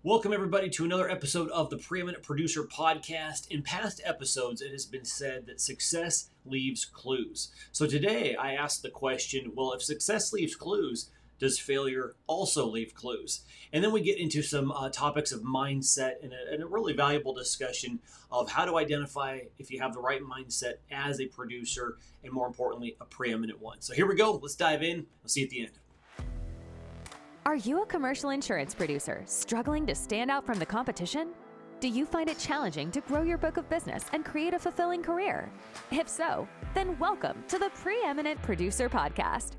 Welcome, everybody, to another episode of the Preeminent Producer Podcast. In past episodes, it has been said that success leaves clues. So today, I asked the question, well, if success leaves clues, does failure also leave clues? And then we get into some topics of mindset and a really valuable discussion of how to identify if you have the right mindset as a producer, and more importantly, a preeminent one. So here we go. Let's dive in. I'll see you at the end. Are you a commercial insurance producer struggling to stand out from the competition? Do you find it challenging to grow your book of business and create a fulfilling career? If so, then welcome to the Preeminent Producer Podcast.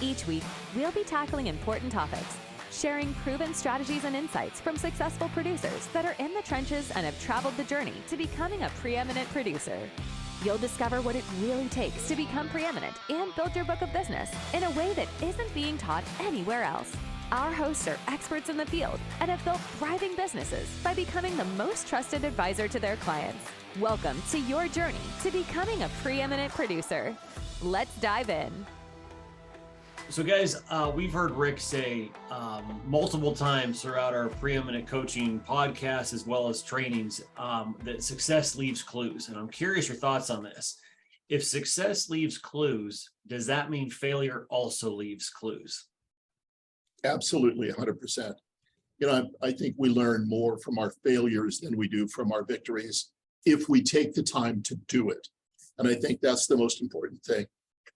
Each week, we'll be tackling important topics, sharing proven strategies and insights from successful producers that are in the trenches and have traveled the journey to becoming a preeminent producer. You'll discover what it really takes to become preeminent and build your book of business in a way that isn't being taught anywhere else. Our hosts are experts in the field and have built thriving businesses by becoming the most trusted advisor to their clients. Welcome to your journey to becoming a preeminent producer. Let's dive in. So guys, we've heard Rick say multiple times throughout our preeminent coaching podcast as well as trainings that success leaves clues. And I'm curious your thoughts on this. If success leaves clues, does that mean failure also leaves clues? Absolutely, 100%. I think we learn more from our failures than we do from our victories if we take the time to do it. And I think that's the most important thing.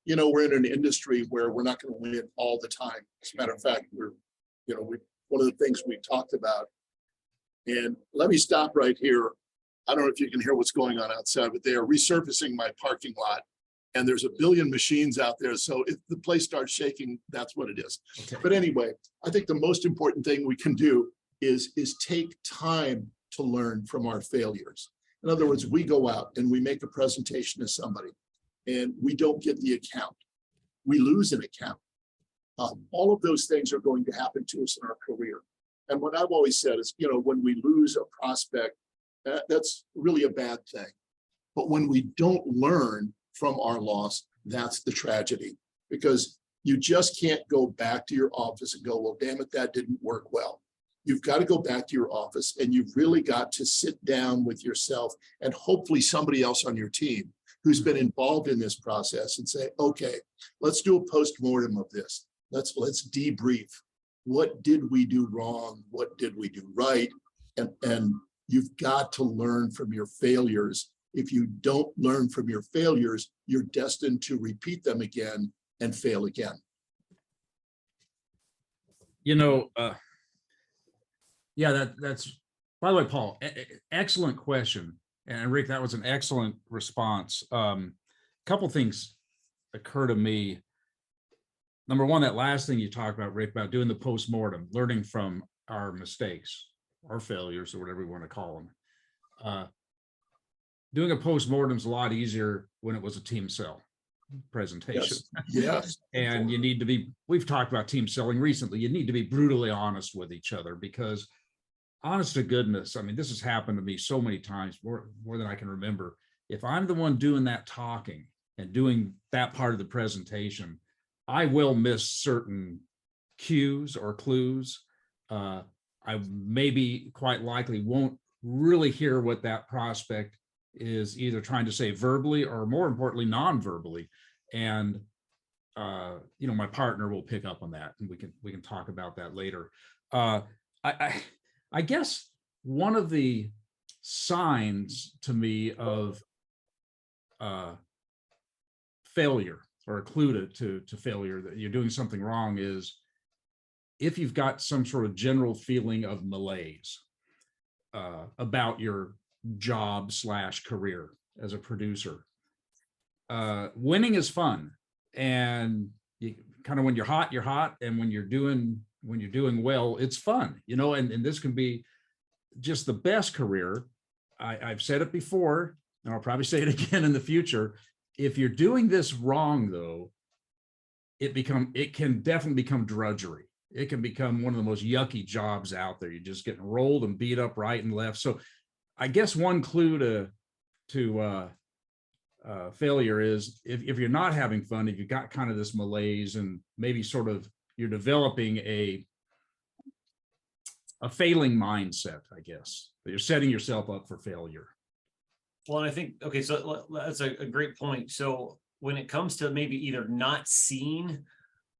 We're in an industry where we're not going to win all the time. As a matter of fact, one of the things we talked about, and let me stop right here. I don't know if you can hear what's going on outside, but they are resurfacing my parking lot, and there's a billion machines out there. So if the place starts shaking, that's what it is. Okay. But anyway, I think the most important thing we can do is take time to learn from our failures. In other words, we go out and we make a presentation to somebody, and we don't get the account. We lose an account. All of those things are going to happen to us in our career. And what I've always said is, when we lose a prospect, that's really a bad thing. But when we don't learn from our loss, that's the tragedy. Because you just can't go back to your office and go, well, damn it, that didn't work well. You've got to go back to your office, and you've really got to sit down with yourself and hopefully somebody else on your team who's been involved in this process and say, okay, let's do a post-mortem of this. Let's debrief. What did we do wrong? What did we do right? And you've got to learn from your failures. If you don't learn from your failures, you're destined to repeat them again and fail again. That's, by the way, Paul, excellent question. And Rick, that was an excellent response. A couple things occur to me. Number one, that last thing you talked about, Rick, about doing the postmortem, learning from our mistakes, our failures, or whatever we want to call them. Doing a postmortem is a lot easier when it was a team sell presentation. Yes. And you need to be, we've talked about team selling recently, you need to be brutally honest with each other, because honest to goodness, I mean, this has happened to me so many times, more than I can remember. If I'm the one doing that talking and doing that part of the presentation, I will miss certain cues or clues. I maybe quite likely won't really hear what that prospect is either trying to say verbally or, more importantly, non-verbally. And my partner will pick up on that, and we can talk about that later. I guess one of the signs to me of failure, or a clue to failure, that you're doing something wrong, is if you've got some sort of general feeling of malaise about your job / career as a producer. Winning is fun, and you kind of, when you're hot, you're hot, and when you're doing well, it's fun, and this can be just the best career. I've said it before, and I'll probably say it again in the future. If you're doing this wrong, though, it can definitely become drudgery. It can become one of the most yucky jobs out there. You're just getting rolled and beat up right and left. So I guess one clue to failure is if you're not having fun, if you've got kind of this malaise, and maybe sort of you're developing a a failing mindset, I guess, that you're setting yourself up for failure. Well, and I think, okay, so that's a great point. So when it comes to maybe either not seeing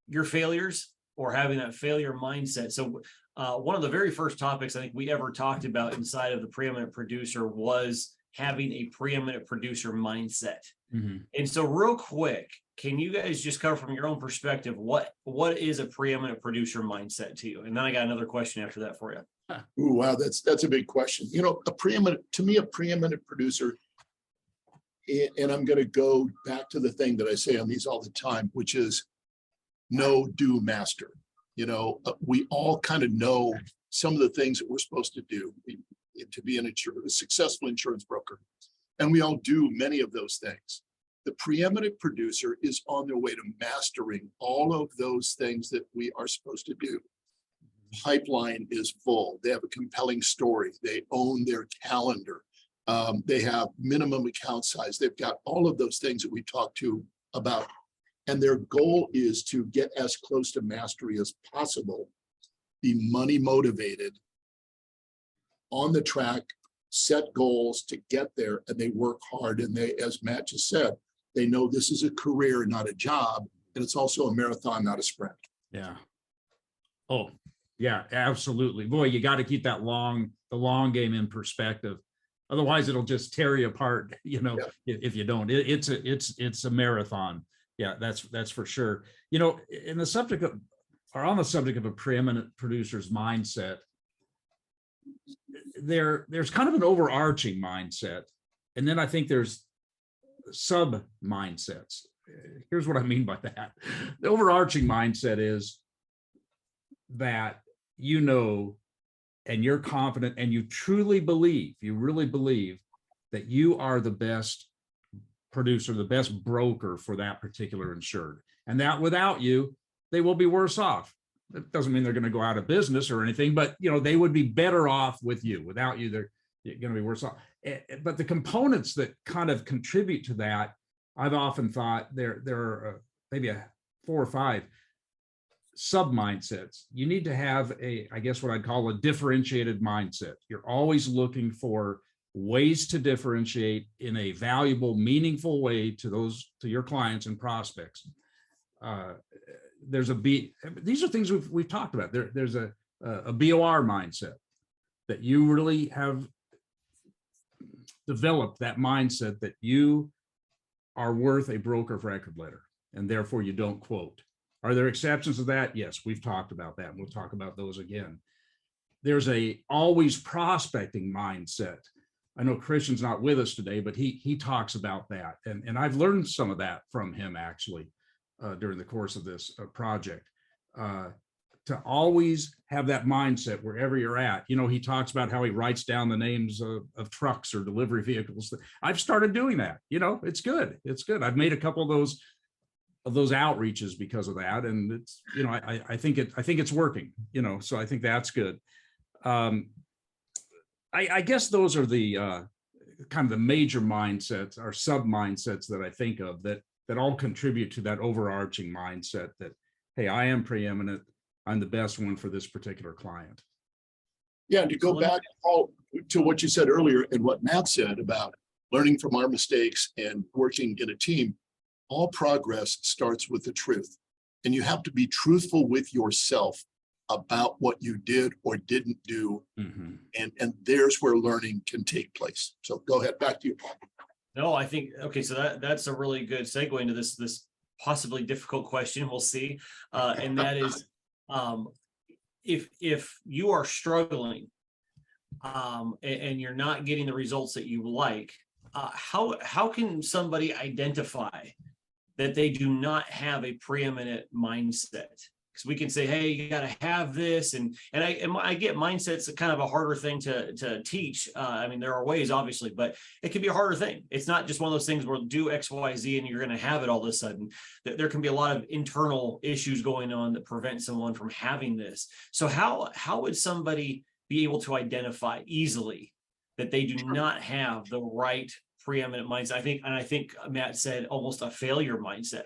your failures or having that failure mindset. So one of the very first topics I think we ever talked about inside of the Preeminent Producer was having a preeminent producer mindset. Mm-hmm. And so real quick, can you guys just cover from your own perspective, what is a preeminent producer mindset to you? And then I got another question after that for you. Ooh, wow, that's a big question. You know, a preeminent producer, and I'm going to go back to the thing that I say on these all the time, which is know, do, master. You know, we all kind of know some of the things that we're supposed to do to be a successful insurance broker. And we all do many of those things. The preeminent producer is on their way to mastering all of those things that we are supposed to do. Pipeline is full. They have a compelling story. They own their calendar. They have minimum account size. They've got all of those things that we talked to about. And their goal is to get as close to mastery as possible, be money motivated, on the track, set goals to get there, and they work hard. And they, as Matt just said, they know this is a career, not a job. And it's also a marathon, not a sprint. Yeah. Oh, yeah, absolutely. Boy, you got to keep the long game in perspective. Otherwise, it'll just tear you apart, you know, if you don't. It's a marathon. Yeah, that's for sure. You know, on the subject of a preeminent producer's mindset, there's kind of an overarching mindset. And then I think there's sub mindsets. Here's what I mean by that. The overarching mindset is that, you know, and you're confident and you truly believe, you really believe that you are the best producer, the best broker for that particular insured. And that without you, they will be worse off. That doesn't mean they're going to go out of business or anything, but you know, they would be better off with you. Without you, they're going to be worse off. But the components that kind of contribute to that, I've often thought there are maybe 4 or 5 sub mindsets. You need to have I guess what I'd call a differentiated mindset. You're always looking for ways to differentiate in a valuable, meaningful way to your clients and prospects. These are things we've talked about. There's a BOR mindset, that you really have developed that mindset that you are worth a broker of record letter, and therefore you don't quote. Are there exceptions to that? Yes, we've talked about that. And we'll talk about those again. There's a always prospecting mindset. I know Christian's not with us today, but he talks about that. And I've learned some of that from him actually during the course of this project. To always have that mindset wherever you're at. You know, he talks about how he writes down the names of trucks or delivery vehicles. I've started doing that. You know, it's good. It's good. I've made a couple of those outreaches because of that. And it's, you know, I think it's working, you know, so I think that's good. I guess those are the kind of the major mindsets or sub mindsets that I think of that all contribute to that overarching mindset that, hey, I am preeminent. I'm the best one for this particular client. Yeah, and to go back Paul, to what you said earlier and what Matt said about learning from our mistakes and working in a team, all progress starts with the truth. And you have to be truthful with yourself about what you did or didn't do. Mm-hmm. And there's where learning can take place. So go ahead, back to you, Paul. No, I think, okay, so that's a really good segue into this possibly difficult question. We'll see. And that is, if you are struggling and you're not getting the results that you like, how can somebody identify that they do not have a preeminent mindset? Because we can say, hey, you got to have this, and I get mindsets kind of a harder thing to teach. I mean, there are ways, obviously, but it can be a harder thing. It's not just one of those things where do X, Y, Z, and you're going to have it all of a sudden. There can be a lot of internal issues going on that prevent someone from having this. So how would somebody be able to identify easily that they do not have the right preeminent mindset? I think Matt said almost a failure mindset.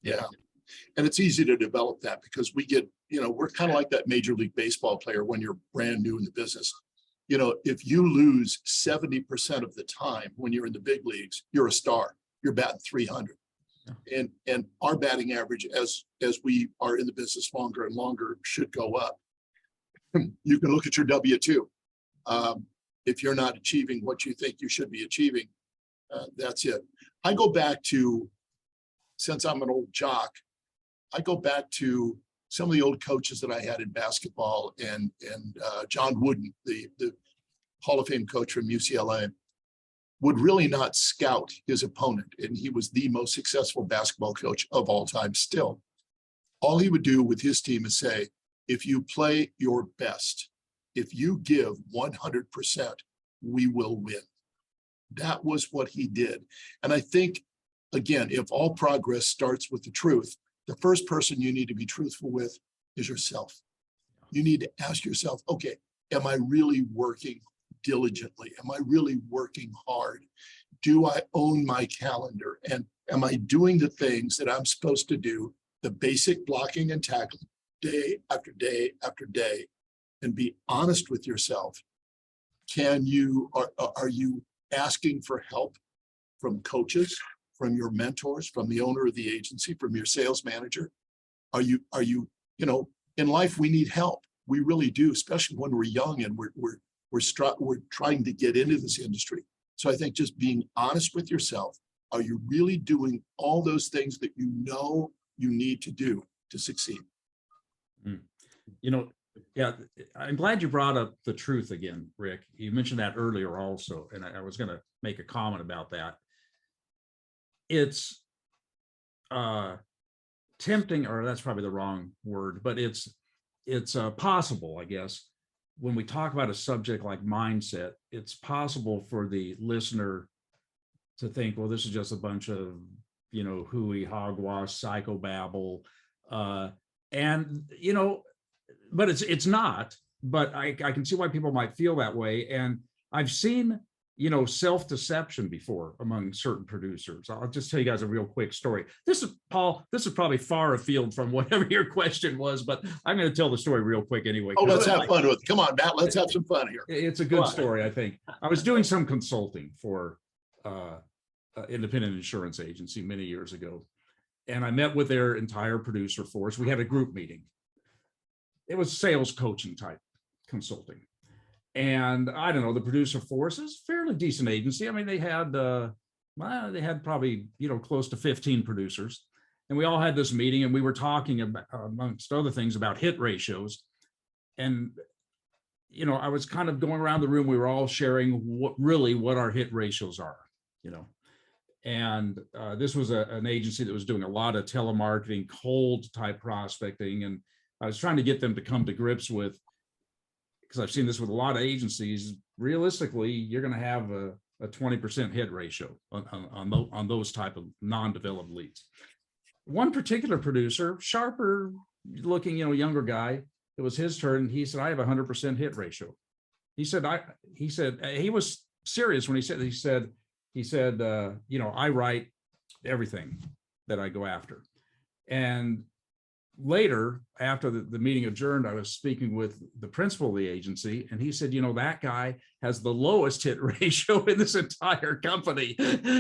Yeah. And it's easy to develop that because we get, we're kind of like that Major League Baseball player when you're brand new in the business. If you lose 70% of the time when you're in the big leagues, you're a star. You're batting 300. Yeah. And our batting average, as we are in the business longer and longer, should go up. You can look at your W-2. If you're not achieving what you think you should be achieving, that's it. I go back to, since I'm an old jock, I go back to some of the old coaches that I had in basketball, and John Wooden, the Hall of Fame coach from UCLA, would really not scout his opponent. And he was the most successful basketball coach of all time still. All he would do with his team is say, if you play your best, if you give 100%, we will win. That was what he did. And I think, again, if all progress starts with the truth, the first person you need to be truthful with is yourself. You need to ask yourself, okay, am I really working diligently? Am I really working hard? Do I own my calendar? And am I doing the things that I'm supposed to do, the basic blocking and tackling, day after day after day, and be honest with yourself? Are you asking for help from coaches, from your mentors, from the owner of the agency, from your sales manager? Are you, in life, we need help. We really do, especially when we're young and we're trying to get into this industry. So I think just being honest with yourself, are you really doing all those things that you know you need to do to succeed? Yeah, I'm glad you brought up the truth again, Rick. You mentioned that earlier also, and I was going to make a comment about that. It's tempting, or that's probably the wrong word, but it's possible, I guess, when we talk about a subject like mindset, it's possible for the listener to think, well, this is just a bunch of, hooey, hogwash, psychobabble, but it's not. But I can see why people might feel that way. And I've seen, self-deception before among certain producers. I'll just tell you guys a real quick story. This is probably far afield from whatever your question was, but I'm going to tell the story real quick anyway. Oh, let's have fun with it. Come on, Matt, let's have some fun here. It's a good story, I think. I was doing some consulting for independent insurance agency many years ago, and I met with their entire producer force. We had a group meeting. It was sales coaching type consulting. And I don't know, the producer force is fairly decent agency. I mean, they had probably, close to 15 producers. And we all had this meeting, and we were talking about, amongst other things, about hit ratios. And, I was kind of going around the room. We were all sharing what our hit ratios are, And this was an agency that was doing a lot of telemarketing, cold type prospecting. And I was trying to get them to come to grips with, because I've seen this with a lot of agencies, realistically, you're going to have a 20% hit ratio on those type of non-developed leads. One particular producer, sharper looking, younger guy, it was his turn. He said, I have 100% hit ratio. He said, he was serious when he said, I write everything that I go after. And later, after the meeting adjourned, I was speaking with the principal of the agency, and he said, that guy has the lowest hit ratio in this entire company.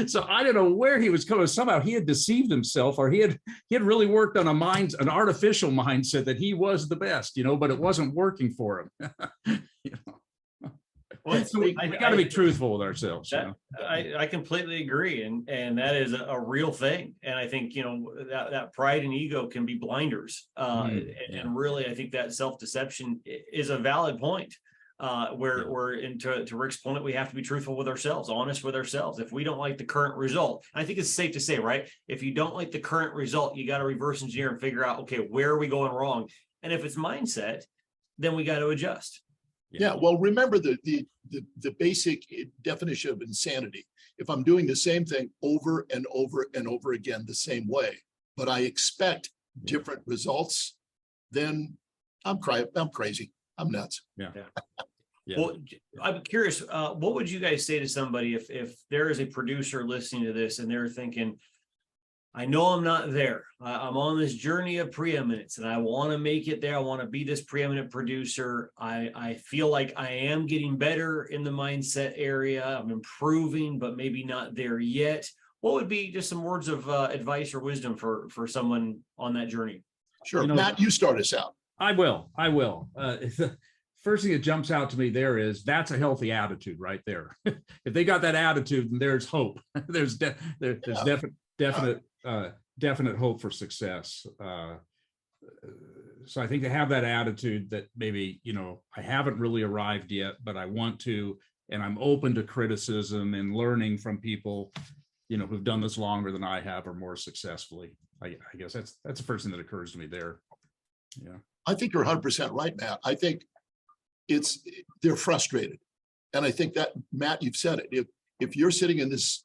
So I don't know where he was coming. Somehow he had deceived himself, or he had really worked on an artificial mindset that he was the best, but it wasn't working for him. Well, so we got to be truthful with ourselves. I completely agree, and that is a real thing. And I think that pride and ego can be blinders. And really, I think that self-deception is a valid point. Where to Rick's point, we have to be truthful with ourselves, honest with ourselves. If we don't like the current result, I think it's safe to say, right? If you don't like the current result, you got to reverse engineer and figure out, okay, where are we going wrong? And if it's mindset, then we got to adjust. Yeah, well, remember the basic definition of insanity. If I'm doing the same thing over and over and over again the same way, but I expect different results, then I'm crazy. I'm nuts. Yeah. Well, I'm curious, what would you guys say to somebody if there is a producer listening to this and they're thinking, I know I'm not there. I'm on this journey of preeminence and I want to make it there. I want to be this preeminent producer. I feel like I am getting better in the mindset area. I'm improving, but maybe not there yet. What would be just some words of advice or wisdom for someone on that journey? Sure. You know, Matt, you start us out. I will. The first thing that jumps out to me there is that's a healthy attitude right there. If they got that attitude, then there's hope. There's definite hope for success. So I think to have that attitude that maybe, I haven't really arrived yet, but I want to, and I'm open to criticism and learning from people, who've done this longer than I have or more successfully. I guess that's the first thing that occurs to me there. Yeah. I think you're 100% right, Matt. I think they're frustrated. And I think that, Matt, you've said it. If you're sitting in this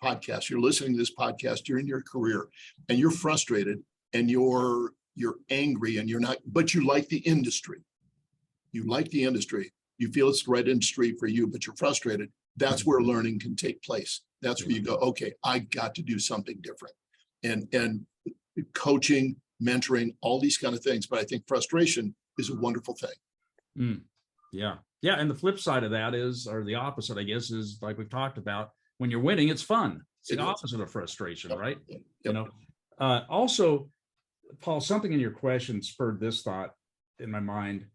podcast, you're listening to this podcast, you're in your career and you're frustrated and you're angry and you're not, but you like the industry. You like the industry. You feel it's the right industry for you, but you're frustrated. That's where learning can take place. That's where you go, okay, I got to do something different. And coaching, mentoring, all these kind of things. But I think frustration is a wonderful thing. Yeah. And the flip side of that or the opposite, I guess, is like we've talked about, when you're winning, it's fun. It's the opposite of frustration, right? Yep. Also, Paul, something in your question spurred this thought in my mind,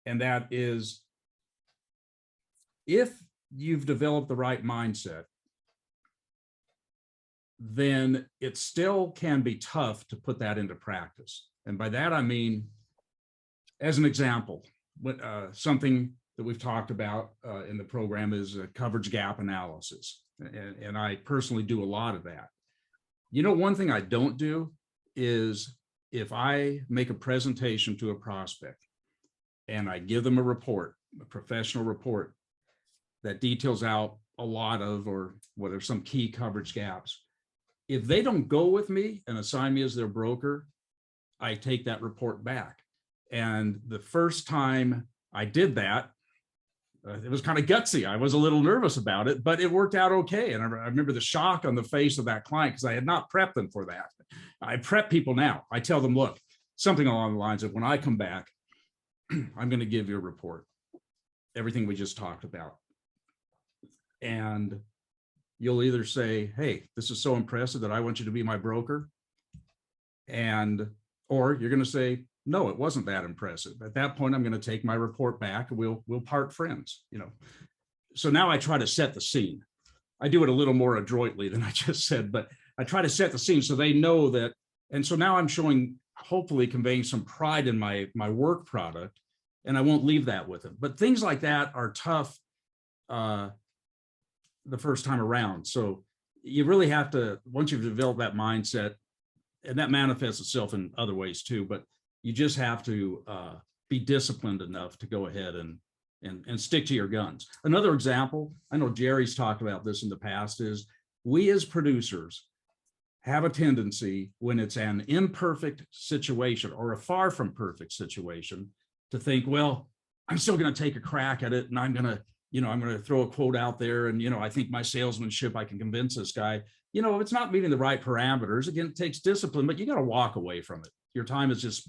and that is, if you've developed the right mindset, then it still can be tough to put that into practice. And by that, I mean, as an example, something that we've talked about in the program is a coverage gap analysis. And I personally do a lot of that. One thing I don't do is, if I make a presentation to a prospect and I give them a professional report that details out a lot of, or what are some key coverage gaps, if they don't go with me and assign me as their broker, I take that report back. And the first time I did that, it was kind of gutsy. I was a little nervous about it, but it worked out okay. And I remember the shock on the face of that client, because I had not prepped them for that. I prep people now. I tell them, look, something along the lines of, when I come back, I'm going to give you a report, everything we just talked about. And you'll either say, hey, this is so impressive that I want you to be my broker. Or you're going to say, no, it wasn't that impressive. At that point, I'm going to take my report back and we'll part friends, So now I try to set the scene. I do it a little more adroitly than I just said, but I try to set the scene so they know that. And so now I'm hopefully conveying some pride in my work product, and I won't leave that with them. But things like that are tough the first time around. So you really have to, once you've developed that mindset, and that manifests itself in other ways too, but you just have to be disciplined enough to go ahead and stick to your guns. Another example, I know Jerry's talked about this in the past, is we as producers have a tendency, when it's an imperfect situation or a far from perfect situation, to think, well, I'm still going to take a crack at it, and I'm going to throw a quote out there, and I think my salesmanship, I can convince this guy. If it's not meeting the right parameters, again, it takes discipline, but you got to walk away from it. Your time is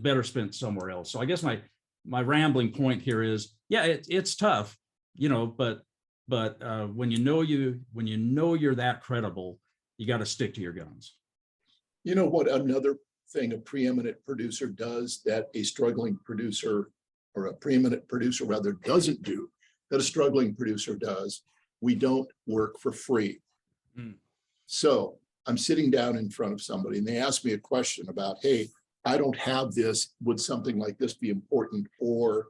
better spent somewhere else. So I guess my rambling point here is, yeah, it's tough, but when you know you're that credible, you got to stick to your guns. You know what another thing a preeminent producer does that a struggling producer, or a preeminent producer rather, doesn't do, that a struggling producer does? We don't work for free. So I'm sitting down in front of somebody and they ask me a question about, hey, I don't have this. Would something like this be important? Or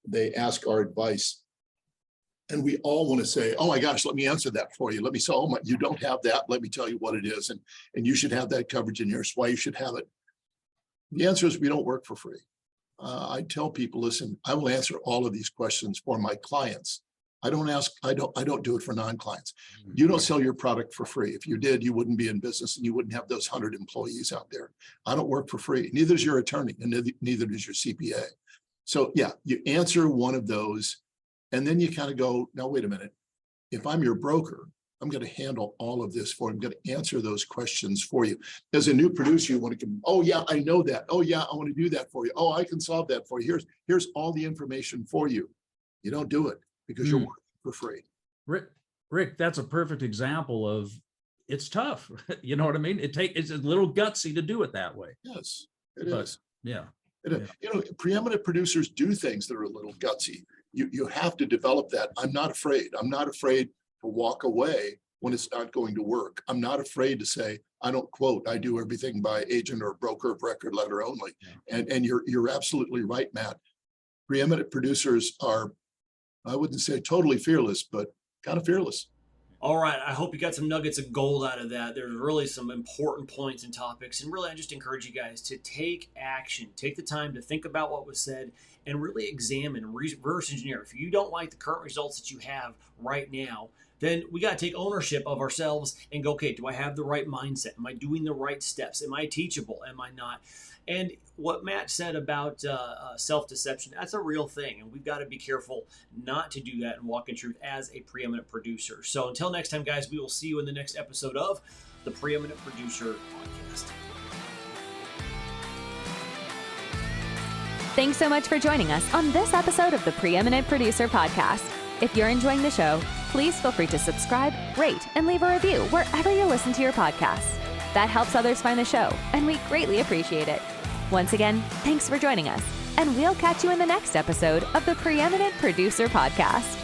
they ask our advice. And we all want to say, oh my gosh, let me answer that for you. Let me say, oh my, you don't have that. Let me tell you what it is. And you should have that coverage in here's why you should have it. The answer is, we don't work for free. I tell people, listen, I will answer all of these questions for my clients. I don't do it for non-clients. You don't sell your product for free. If you did, you wouldn't be in business and you wouldn't have those 100 employees out there. I don't work for free. Neither is your attorney, and neither does your CPA. So yeah, you answer one of those, and then you kind of go, now, wait a minute. If I'm your broker, I'm going to handle all of this for you. I'm going to answer those questions for you. As a new producer, you want to come, oh yeah, I know that. Oh yeah, I want to do that for you. Oh, I can solve that for you. Here's all the information for you. You don't do it because you're working for free. Rick, that's a perfect example of it's tough. You know what I mean? It's a little gutsy to do it that way. Yes, it is. Yeah. You know, preeminent producers do things that are a little gutsy. You have to develop that. I'm not afraid. I'm not afraid to walk away when it's not going to work. I'm not afraid to say, I don't quote, I do everything by agent or broker of record letter only. Yeah. And you're absolutely right, Matt. Preeminent producers are, I wouldn't say totally fearless, but kind of fearless. All right. I hope you got some nuggets of gold out of that. There's really some important points and topics. And really, I just encourage you guys to take action. Take the time to think about what was said and really examine, reverse engineer. If you don't like the current results that you have right now, then we got to take ownership of ourselves and go, okay, do I have the right mindset? Am I doing the right steps? Am I teachable? Am I not? And what Matt said about self-deception, that's a real thing. And we've got to be careful not to do that and walk in truth as a preeminent producer. So until next time, guys, we will see you in the next episode of the Preeminent Producer Podcast. Thanks so much for joining us on this episode of the Preeminent Producer Podcast. If you're enjoying the show, please feel free to subscribe, rate, and leave a review wherever you listen to your podcasts. That helps others find the show, and we greatly appreciate it. Once again, thanks for joining us, and we'll catch you in the next episode of the Preeminent Producer Podcast.